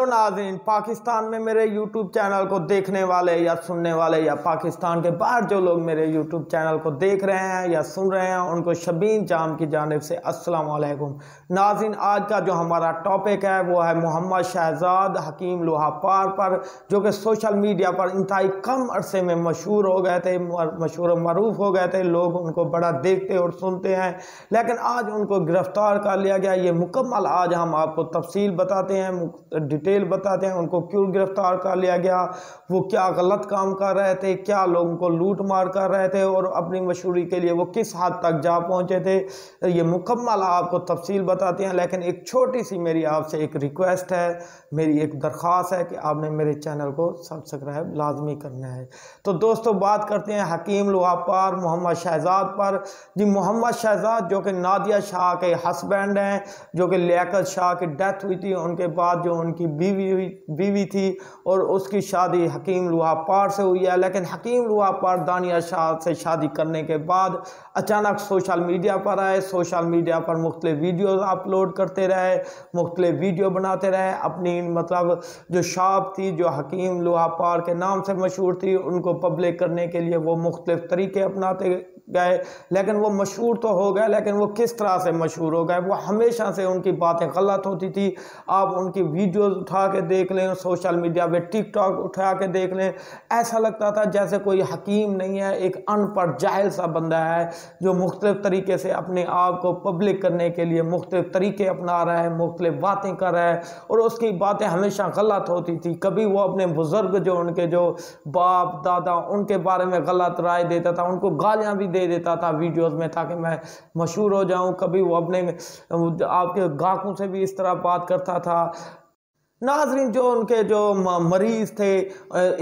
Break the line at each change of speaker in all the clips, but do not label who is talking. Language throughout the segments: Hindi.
नाज़रीन, पाकिस्तान में मेरे YouTube चैनल को देखने वाले या सुनने वाले या पाकिस्तान के बाहर जो लोग मेरे YouTube चैनल को देख रहे हैं या सुन रहे हैं, उनको शबीन जाम की जानिब से अस्सलाम वालेकुम। नाज़रीन, आज का जो हमारा टॉपिक है वो है मोहम्मद शहजाद हकीम लोहापार पर, जो कि सोशल मीडिया पर इंतहाई कम अरसे में मशहूर हो गए थे, मशहूर मरूफ हो गए थे। लोग उनको बड़ा देखते और सुनते हैं, लेकिन आज उनको गिरफ्तार कर लिया गया। ये मुकम्मल आज हम आपको तफसील बताते हैं, डिटेल बताते हैं उनको क्यों गिरफ्तार कर लिया गया, वो क्या गलत काम कर रहे थे, क्या लोगों को लूट मार कर रहे थे और अपनी मशहूरी के लिए वो किस हद तक जा पहुंचे थे। ये मुकम्मल आपको तफसील बताते हैं, लेकिन एक छोटी सी मेरी आपसे एक रिक्वेस्ट है, मेरी एक दरख्वास्त है कि आपने मेरे चैनल को सब्सक्राइब लाजमी करना है। तो दोस्तों, बात करते हैं हकीम लोहापार मोहम्मद शहजाद पर। जी, मोहम्मद शहजाद जो कि नादिया शाह के हस्बैंड हैं, जो कि लियाकत शाह की डेथ हुई थी, उनके बाद जो उनकी बीवी थी और उसकी शादी हकीम लोहापार से हुई है। लेकिन हकीम लोहापार दानिया शाह से शादी करने के बाद अचानक सोशल मीडिया पर आए, सोशल मीडिया पर मुख्तलिफ वीडियो अपलोड करते रहे, मुख्तलिफ वीडियो बनाते रहे। अपनी मतलब जो शॉप थी जो हकीम लोहापार के नाम से मशहूर थी, उनको पब्लिक करने के लिए वो मुख्तलिफ तरीके अपनाते गए। लेकिन वो मशहूर तो हो गए, लेकिन वो किस तरह से मशहूर हो गए, वो हमेशा से उनकी बातें गलत होती थी। आप उनकी वीडियोस उठा के देख लें, सोशल मीडिया पे टिकटॉक उठा के देख लें, ऐसा लगता था जैसे कोई हकीम नहीं है, एक अनपढ़ जाहिल सा बंदा है जो मुख्तलिफ तरीके से अपने आप को पब्लिक करने के लिए मुख्तलिफ तरीके अपना रहा है, मुख्तलिफ बातें कर रहा है और उसकी बातें हमेशा गलत होती थी। कभी वो अपने बुजुर्ग जो उनके जो बाप दादा उनके बारे में गलत राय देता था, उनको गालियाँ भी दे देता था वीडियोस में ताकि मैं मशहूर हो जाऊं। कभी वो अपने आपके गाहकों से भी इस तरह बात करता था। नाज़रीन, जो उनके जो मरीज़ थे,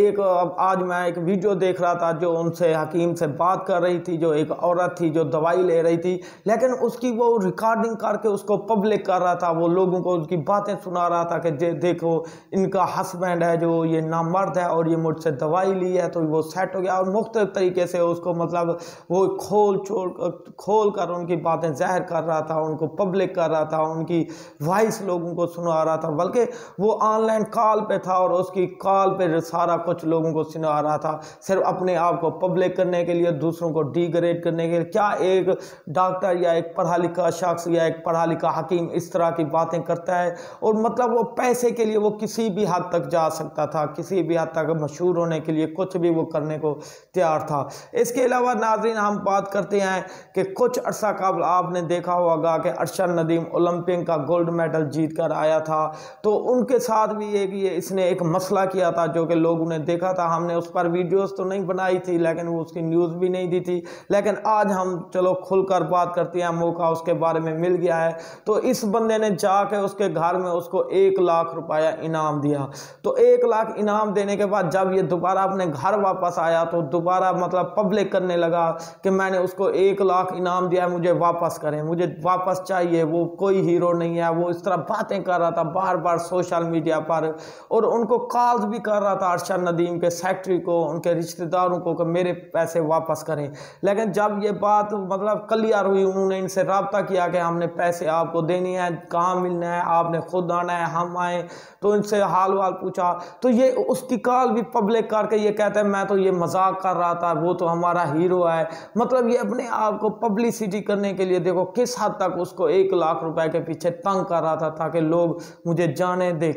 एक आज मैं एक वीडियो देख रहा था जो उनसे हकीम से बात कर रही थी, जो एक औरत थी जो दवाई ले रही थी, लेकिन उसकी वो रिकॉर्डिंग करके उसको पब्लिक कर रहा था, वो लोगों को उनकी बातें सुना रहा था कि देखो इनका हस्बैंड है जो ये नामर्द है और ये मुझसे दवाई ली है तो वो सेट हो गया। और मुख्तलिफ तरीके से उसको मतलब वो खोल कर उनकी बातें ज़ाहिर कर रहा था, उनको पब्लिक कर रहा था, उनकी वॉइस लोगों को सुना रहा था। बल्कि वो ऑनलाइन कॉल पे था और उसकी कॉल पे सारा कुछ लोगों को सुना रहा था, सिर्फ अपने आप को पब्लिक करने के लिए, दूसरों को डिग्रेड करने के लिए। क्या एक डॉक्टर या एक पढ़ा लिखा शख्स या एक पढ़ा लिखा हकीम इस तरह की बातें करता है? और मतलब वो पैसे के लिए वो किसी भी हद तक जा सकता था, किसी भी हद तक मशहूर होने के लिए कुछ भी वो करने को तैयार था। इसके अलावा नाज़रीन, हम बात करते हैं कि कुछ अर्सा कबल आपने देखा होगा कि अरशद नदीम ओलंपिक का गोल्ड मेडल जीत कर आया था, तो उनके साथ भी इसने एक मसला किया था जो कि लोगों ने देखा था। हमने उस पर वीडियोस तो नहीं बनाई थी, लेकिन वो उसकी न्यूज़ भी नहीं दी थी। लेकिन आज हम चलो खुलकर बात करते हैं, मौका उसके बारे में मिल गया है। तो इस बंदे ने जाके उसके घर में उसको 1 लाख रुपया इनाम दिया। तो 1 लाख इनाम देने के बाद जब ये दोबारा अपने घर वापस आया तो दोबारा मतलब पब्लिक करने लगा कि मैंने उसको 1 लाख इनाम दिया, मुझे वापस करें, मुझे वापस चाहिए, वो कोई हीरो नहीं है। वो इस तरह बातें कर रहा था बार बार सोशल मीडिया पर, और उनको कॉल्स भी कर रहा था अरशद नदीम के सेक्रेटरी को, उनके रिश्तेदारों को कि मेरे पैसे वापस करें। लेकिन जब ये बात मतलब क्लियर हुई, उन्होंने इनसे रब्ता किया कि हमने पैसे आपको देने हैं, कहाँ मिलना है, आपने खुद आना है, हम आए। तो इनसे हाल वाल पूछा तो ये उसकी कॉल भी पब्लिक करके ये कहते हैं मैं तो ये मजाक कर रहा था, वो तो हमारा हीरो है। मतलब ये अपने आप को पब्लिसिटी करने के लिए देखो किस हद तक उसको 1 लाख रुपए के पीछे तंग कर रहा था ताकि लोग मुझे जाने दे।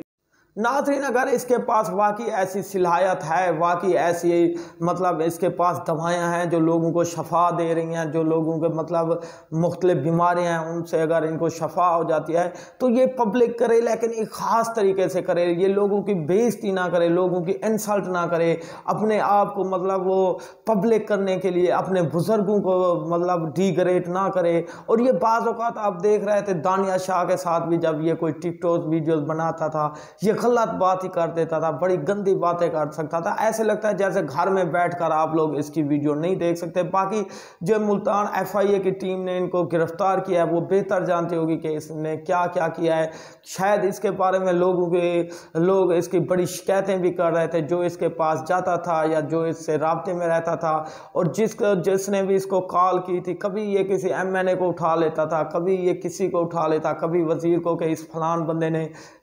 नाज़रीन, अगर इसके पास वाकई ऐसी सलाहियत है, वाकई ऐसी मतलब इसके पास दवाएं हैं जो लोगों को शफा दे रही हैं, जो लोगों के मतलब मुख्तलिफ बीमारियां हैं उनसे अगर इनको शफा हो जाती है, तो ये पब्लिक करे, लेकिन एक ख़ास तरीके से करे। ये लोगों की बेइज्जती ना करे, लोगों की इंसल्ट ना करे, अपने आप को मतलब वो पब्लिक करने के लिए अपने बुज़ुर्गों को मतलब डिग्रेड ना करे। और ये बाज़ औक़ात आप देख रहे थे दानिया शाह के साथ भी, जब ये कोई टिकटॉक वीडियोज़ बनाता था, ये गलत बात ही कर देता था, बड़ी गंदी बातें कर सकता था। ऐसे लगता है जैसे घर में बैठकर आप लोग इसकी वीडियो नहीं देख सकते। बाकी जो मुल्तान FIA की टीम ने इनको गिरफ्तार किया है वो बेहतर जानती होगी कि इसने क्या क्या किया है। शायद इसके बारे में लोग इसकी बड़ी शिकायतें भी कर रहे थे, जो इसके पास जाता था या जो इससे राब्ते में रहता था और जिसने भी इसको कॉल की थी, कभी ये किसी MNA को उठा लेता था, कभी ये किसी को उठा लेता, कभी वजीर को कि इस फलान बंदे ने